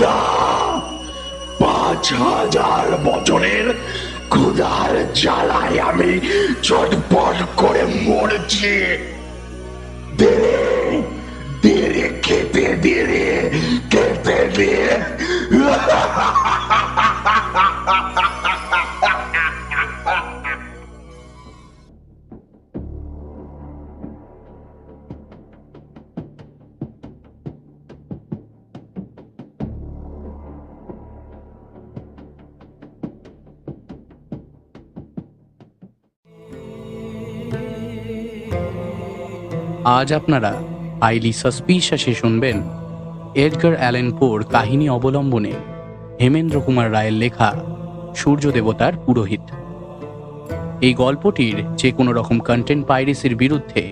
ক্ষুধা, 5,000 বছরের ক্ষুধার জ্বালায় আমি চটপট করে মরছি। দেরে দেরে খেতে দেরে খেতে দে। আজ আপনারা হাইলি সাসপিশিয়াসে শুনবেন এডগার অ্যালেন পোর কাহিনী অবলম্বনে হেমেন্দ্র কুমার রায়ের লেখা সূর্য দেবতার পুরোহিত। এই গল্পটির যে কোনো রকম কন্টেন্ট পাইরেসির বিরুদ্ধে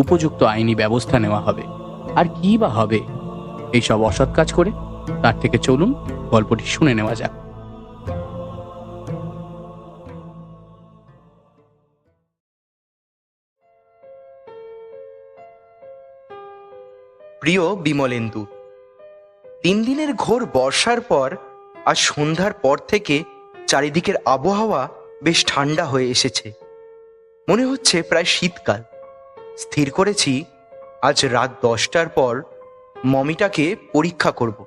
উপযুক্ত আইনি ব্যবস্থা নেওয়া হবে। আর কি বা হবে এইসব অসৎ কাজ করে? তার থেকে চলুন গল্পটি শুনে নেওয়া যাক। প্রিয় বিমলেন্দু, 3 দিনের ঘোর বর্ষার পর আজ সন্ধ্যার পর থেকে চারিদিকের আবহাওয়া বেশ ঠান্ডা হয়ে এসেছে। মনে হচ্ছে প্রায় শীতকাল। স্থির করেছি আজ রাত 10টার পর মমিটাকে পরীক্ষা করব।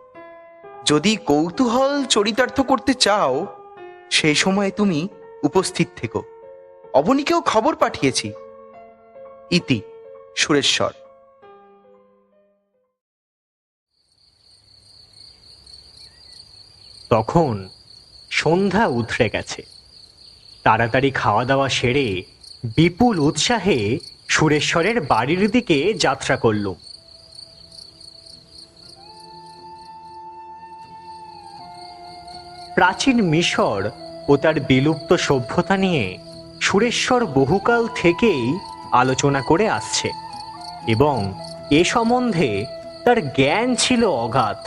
যদি কৌতূহল চরিতার্থ করতে চাও সেই সময় তুমি উপস্থিত থেকো। অবনীকেও খবর পাঠিয়েছি। ইতি, সুরেশ্বর। তখন সন্ধ্যা উতরে গেছে। তাড়াতাড়ি খাওয়া দাওয়া সেরে বিপুল উৎসাহে সুরেশ্বরের বাড়ির দিকে যাত্রা করলুম। প্রাচীন মিশর ও তার বিলুপ্ত সভ্যতা নিয়ে সুরেশ্বর বহুকাল থেকেই আলোচনা করে আসছে এবং এ সম্বন্ধে তার জ্ঞান ছিল অগাধ।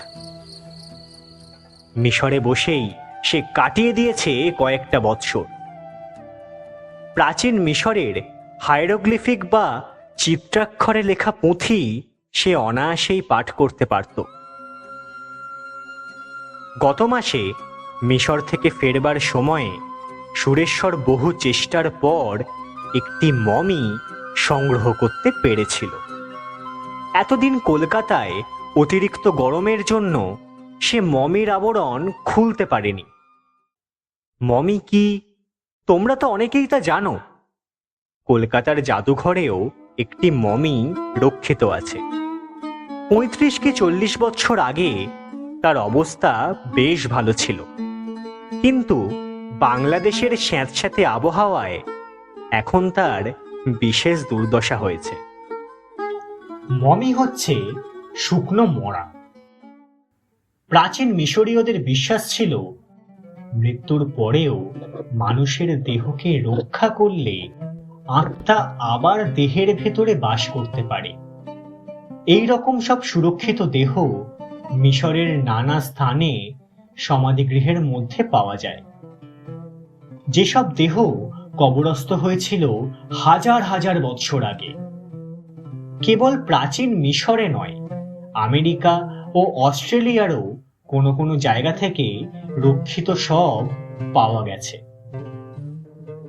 মিশরে বসেই সে কাটিয়ে দিয়েছে কয়েকটা বৎসর। প্রাচীন মিশরের হাইরোগ্লিফিক বা চিত্রাক্ষরে লেখা পুঁথি সে অনায়াসেই পাঠ করতে পারত। গত মাসে মিশর থেকে ফেরবার সময়ে সুরেশ্বর বহু চেষ্টার পর একটি মমি সংগ্রহ করতে পেরেছিল। এতদিন কলকাতায় অতিরিক্ত গরমের জন্য সে মমির আবরণ খুলতে পারেনি। মমি কি তোমরা তো অনেকেই তা জানো। কলকাতার জাদুঘরেও একটি মমি রক্ষিত আছে। 35 কি 40 বছর আগে তার অবস্থা বেশ ভালো ছিল, কিন্তু বাংলাদেশের স্যাঁতস্যাঁতে আবহাওয়ায় এখন তার বিশেষ দুর্দশা হয়েছে। মমি হচ্ছে শুকনো মরা। প্রাচীন মিশরীয়দের বিশ্বাস ছিল মৃত্যুর পরেও মানুষের দেহকে রক্ষা করলে আত্মা আবার দেহের ভেতরে বাস করতে পারে। এই রকম সব সুরক্ষিত দেহ মিশরের নানা স্থানে সমাধিগৃহের মধ্যে পাওয়া যায়। যেসব দেহ কবরস্থ হয়েছিল হাজার হাজার বৎসর আগে। কেবল প্রাচীন মিশরে নয়, আমেরিকা ও অস্ট্রেলিয়ারও কোনো কোনো জায়গা থেকে রক্ষিত সব পাওয়া গেছে।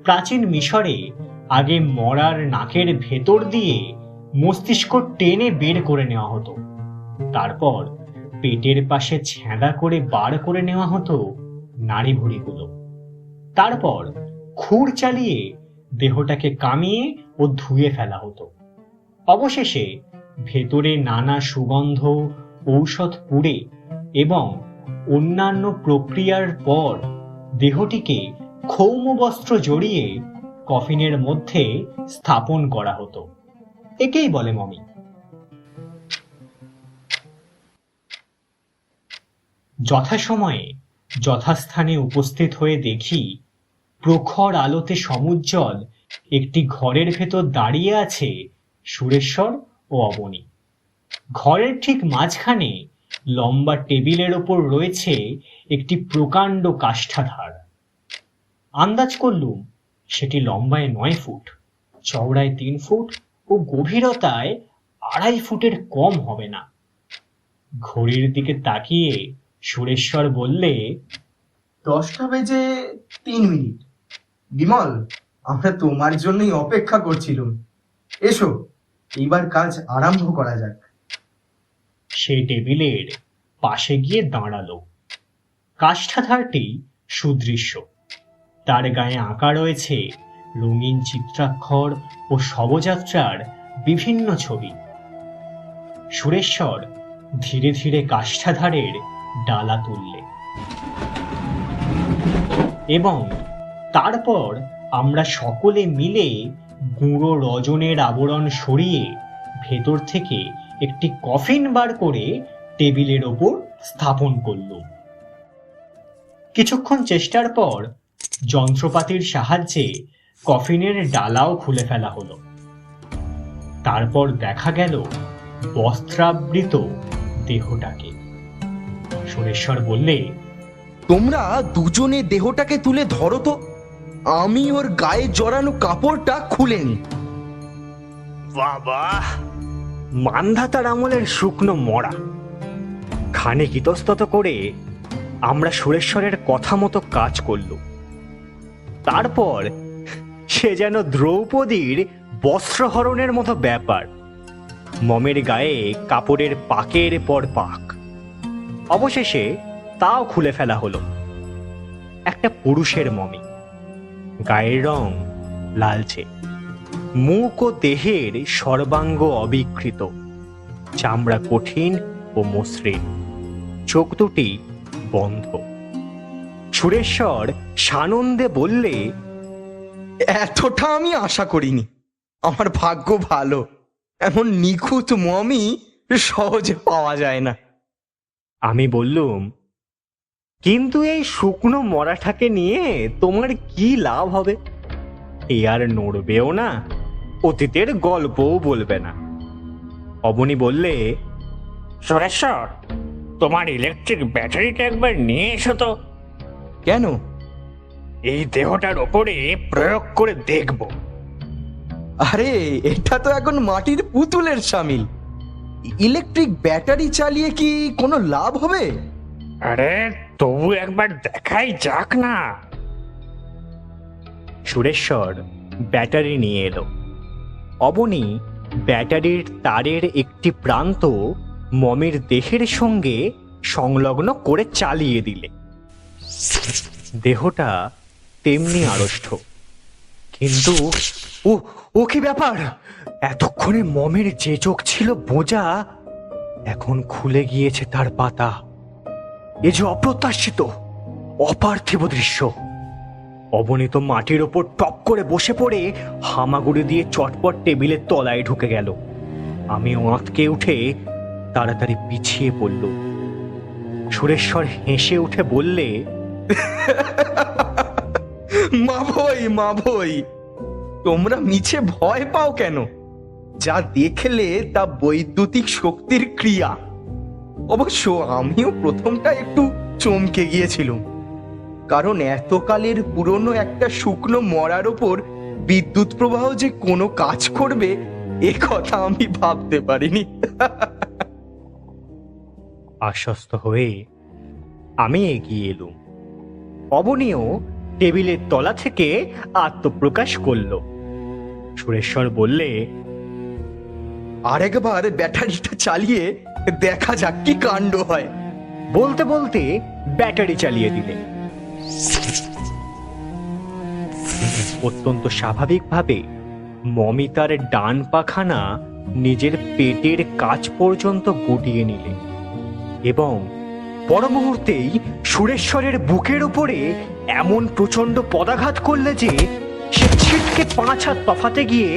প্রাচীন মিশরে আগে মরার নাকের ভেতর দিয়ে মস্তিষ্ক টেনে বের করে নেওয়া হতো। তারপর পেটের পাশে ছেঁদা করে বার করে নেওয়া হতো নাড়িভুড়িগুলো। তারপর খুর চালিয়ে দেহটাকে কামিয়ে ও ধুয়ে ফেলা হতো। অবশেষে ভেতরে নানা সুগন্ধ ঔষধ পুড়ে এবং অন্যান্য প্রক্রিয়ার পর দেহটিকে ক্ষৌম বস্ত্র জড়িয়ে কফিনের মধ্যে স্থাপন করা হতো। একেই বলে মমি। যথাসময়ে যথাস্থানে উপস্থিত হয়ে দেখি প্রখর আলোতে সমুজ্জ্বল একটি ঘরের ভেতর দাঁড়িয়ে আছে সুরেশ্বর ও অবনী। ঘরের ঠিক মাঝখানে লম্বা টেবিলের ওপর রয়েছে একটি প্রকাণ্ড কাষ্ঠাধার। আন্দাজ করলুম সেটি লম্বায় 9 ফুট, চওড়ায় 3 ফুট ও গভীরতায় 2.5 ফুটের কম হবে না। ঘড়ির দিকে তাকিয়ে সুরেশ্বর বললে, 10:03। বিমল, আমরা তোমার জন্যই অপেক্ষা করছিলাম। এসো, এইবার কাজ আরম্ভ করা যাক। সে টেবিলের পাশে গিয়ে দাঁড়ালো। কাষ্ঠাধারটি সুদৃশ্য, তার গায়ে আঁকা রয়েছে রঙিন চিত্রাক্ষর ও শবযাত্রার বিভিন্ন ছবি। সুরেশ্বর ধীরে ধীরে কাষ্ঠাধারের ডালা তুললে এবং তারপর আমরা সকলে মিলে গুঁড়ো রজনের আবরণ সরিয়ে ভেতর থেকে একটি কফিন বার করে টেবিলের ওপর স্থাপন করলুম। কিছুক্ষণ চেষ্টার পর যন্ত্রপাতির সাহায্যে কফিনের ডালাও খুলে ফেলা হলো। তারপর দেখা গেল বস্ত্রাবৃত দেহটাকে। সুরেশ্বর বললে, তোমরা দুজনে দেহটাকে তুলে ধরো তো, আমি ওর গায়ে জড়ানো কাপড়টা খুলে নি। বাবা, মান্ধাতার আমলের শুকনো মরা। খানিক ইতস্তত করে আমরা সুরেশ্বরের কথা মতো কাজ করল। তারপর সে যেন দ্রৌপদীর বস্ত্রহরণের মতো ব্যাপার। মমের গায়ে কাপড়ের পাকের পর পাক। অবশেষে তাও খুলে ফেলা হলো। একটা পুরুষের মমি, গায়ের রং লালচে, মুখ ও দেহের সর্বাঙ্গ অবিকৃত, চামড়া কঠিন ও মসৃণ, চোখ দুটি বন্ধ। সুরেশ্বর সানন্দে বললে, এতটা আমি আশা করিনি। আমার ভাগ্য ভালো, এমন নিখুঁত মমি সহজে পাওয়া যায় না। আমি বললুম, কিন্তু এই শুকনো মরাটাকে নিয়ে তোমার কি লাভ হবে? এ আর নড়বেও না, অতীতের গল্পও বলবে না। অবনী বললে, সুরেশ্বর, তোমার ইলেকট্রিক ব্যাটারিটা একবার নিয়ে এসো তো। কেন? এই দেহটার ওপরে প্রয়োগ করে দেখব। আরে, এটা তো এখন মাটির পুতুলের সামিল। ইলেকট্রিক ব্যাটারি চালিয়ে কি কোনো লাভ হবে? আরে, তবু একবার দেখাই যাক না। সুরেশ্বর ব্যাটারি নিয়ে এলো। অবনী ব্যাটারির তারের একটি প্রান্ত মমির দেহের সঙ্গে সংলগ্ন করে চালিয়ে দিলে। দেহটা তেমনি আড়ষ্ট, কিন্তু ও ও কি ব্যাপার! এতক্ষণে মমের যে চোখ ছিল বোঝা, এখন খুলে গিয়েছে তার পাতা। এ যে অপ্রত্যাশিত, অপার্থিব দৃশ্য। অবনীত মাটির ওপর টপ করে বসে পড়ে হামাগুড়ি দিয়ে চটপট টেবিলের তলায় ঢুকে গেল। আমি আঁতকে উঠে তাড়াতাড়ি পিছিয়ে পড়ল। সুরেশ্বর হেসে উঠে বললে, মা ভই, তোমরা মিছে ভয় পাও কেন? যা দেখলে তা বৈদ্যুতিক শক্তির ক্রিয়া। অবশ্য আমিও প্রথমটা একটু চমকে গিয়েছিলাম, কারণ এতকালের পুরনো একটা শুকনো মরার ওপর বিদ্যুৎ প্রবাহ যে কোনো কাজ করবে এ কথা আমি ভাবতে পারিনি। আশ্বস্ত হয়ে আমি এগিয়ে এলুম। অবনীও টেবিলের তলা থেকে আত্মপ্রকাশ করল। সুরেশ্বর বললে, আরেকবার ব্যাটারিটা চালিয়ে দেখা যাক কি কাণ্ড হয়। বলতে বলতে ব্যাটারি চালিয়ে দিলে। অত্যন্ত স্বাভাবিকভাবে মমি তার ডান পাখানা নিজের পেটের কাছ পর্যন্ত গুটিয়ে নিলে এবং পর মুহূর্তেই সুরেশ্বরের বুকের উপরে এমন প্রচন্ড পদাঘাত করলে যে সে ছিটকে 5 হাত তফাতে গিয়ে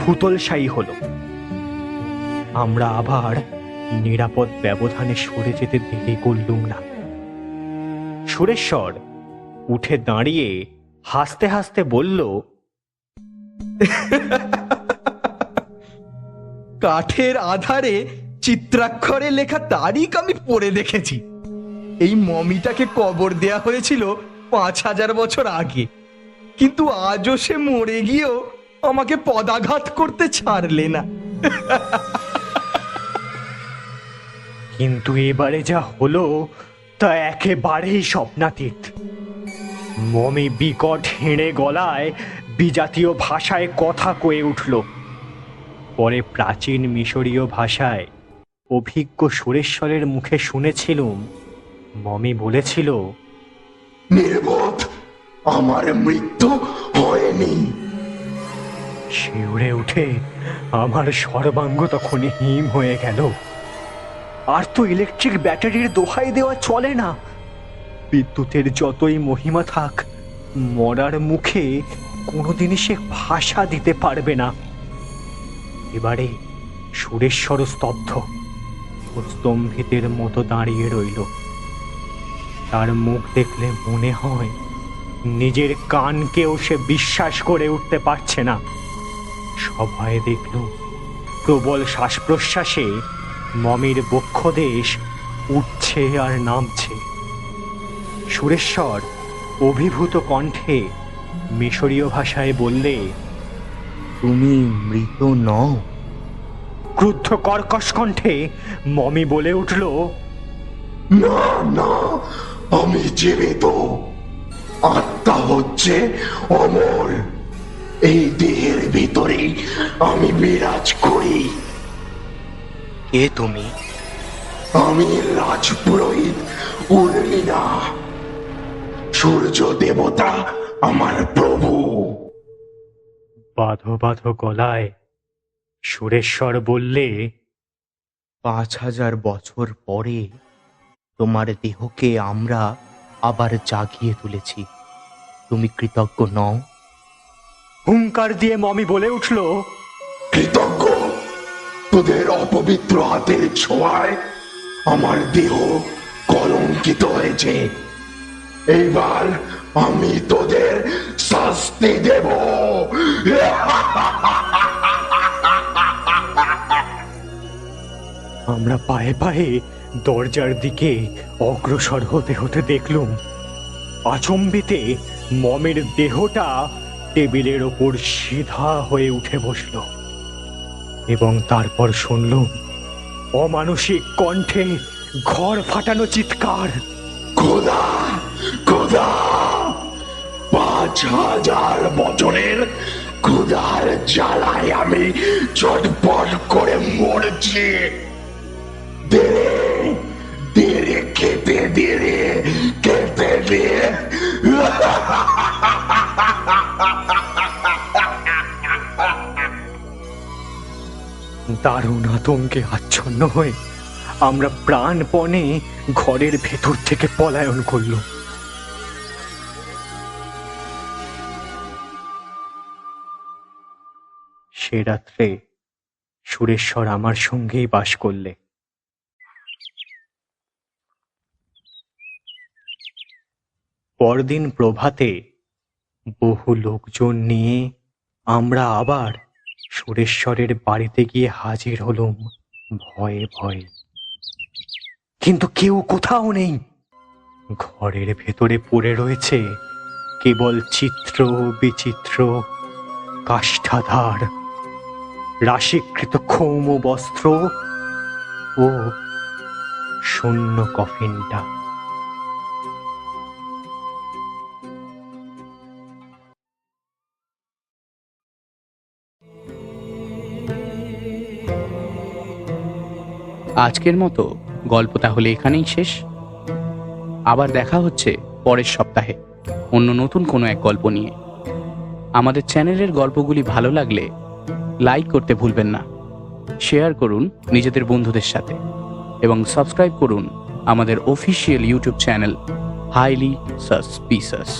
ভূতলশায়ী হলো। আমরা আবার নিরাপদ ব্যবধানে সরে যেতে দেরি করলুম না। সুরেশ্বর উঠে দাঁড়িয়ে হাসতে হাসতে বলল, কাঠের আধারে চিত্রাক্ষরে লেখা তারিখ আমি পড়ে দেখেছি। এই মমিটাকে কবর দেয়া হয়েছিল 5000 বছর আগে, কিন্তু আজও সে মরে গিয়েও আমাকে পদাঘাত করতে ছাড়লে না। কিন্তু এবারে যা হলো তা একেবারেই স্বপ্নাতীত। মমি বিকট হেঁড়ে গলায় বিজাতীয় ভাষায় কথা কয়ে উঠল। পরে প্রাচীন মিশরীয় ভাষায় অভিজ্ঞ সুরেশ্বরের মুখে শুনেছিলুম, মমি বলেছিল, নির্বোধ, আমার মৃত্যু হয়নি। শিউরে উঠে আমার সর্বাঙ্গ তখন হিম হয়ে গেল। আর তো ইলেকট্রিক ব্যাটারির দোহাই দেওয়া চলে না। বিদ্যুতের যতই মহিমা থাক, মরার মুখে কোনোদিনই সে ভাষা দিতে পারবে না। এবারে সুরেশ্বর স্তব্ধ, স্তম্ভিতের মতো দাঁড়িয়ে রইল। তার মুখ দেখলে মনে হয় নিজের কানকেও সে বিশ্বাস করে উঠতে পারছে না। সবাই দেখল প্রবল শ্বাস প্রশ্বাসে মমির বক্ষদেশ উঠছে আর নামছে। সুরেশ্বর অভিভূত কণ্ঠে মিশরীয় ভাষায় বললে, তুমি মৃত নও। ক্রুদ্ধ কর্কশ কণ্ঠে মমি বলে উঠল, না না, আমি জীবিত। আত্মা হচ্ছে অমর। এই দেহের ভিতরেই আমি বিরাজ করি। কে তুমি? আমি রাজপুরোহিত উর্মিলা। সূর্য দেবতা আমার প্রভু। বাঁধো বাঁধো গলায় সুরেশ্বর বললে, 5000 বছর পরে তোমার দেহকে আমরা আবার জাগিয়ে তুলেছি। তুমি কৃতজ্ঞ নও? হুঙ্কার দিয়ে মমি বলে উঠল, কৃতজ্ঞ? তোদের অপবিত্র হাতের ছোঁয়ায় আমার দেহ কলঙ্কিত হয়েছে। এইবার আমি তোদের শাস্তি দেব। আমরা পায়ে পায়ে দরজার দিকে অগ্রসর হতে হতে দেখলুম আচম্বিতে মমের দেহটা টেবিলের ওপর সিধা হয়ে উঠে বসল, এবং তারপর শুনলুম অমানসিক কণ্ঠে ঘর ফাটানো চিৎকার, খোদা, খোদা! 5000 বছরের ক্ষুধার জ্বালায় আমি চটপট করে মরছি। দেরে দেরে খেতে, দেরে খেতে দে। দারুণ আতঙ্কে আচ্ছন্ন হয়ে আমরা প্রাণপণে ঘরের ভেতর থেকে পলায়ন করলুম। সে রাত্রে সুরেশ্বর আমার সঙ্গেই বাস করলে। পরদিন প্রভাতে বহু লোকজন নিয়ে আমরা আবার সুরেশ্বরের বাড়িতে গিয়ে হাজির হলুম ভয়ে ভয়ে। কিন্তু কেউ কোথাও নেই। ঘরের ভেতরে পড়ে রয়েছে কেবল চিত্র বিচিত্র কাষ্ঠাধার, রাশিকৃত ক্ষৌম বস্ত্র ও শূন্য কফিনটা। আজকের মতো গল্প তাহলে এখানেই শেষ। আবার দেখা হচ্ছে পরের সপ্তাহে অন্য নতুন কোনো এক গল্প নিয়ে। আমাদের চ্যানেলের গল্পগুলি ভালো লাগলে লাইক করতে ভুলবেন না, শেয়ার করুন নিজেদের বন্ধুদের সাথে এবং সাবস্ক্রাইব করুন আমাদের official YouTube channel highly suspicious.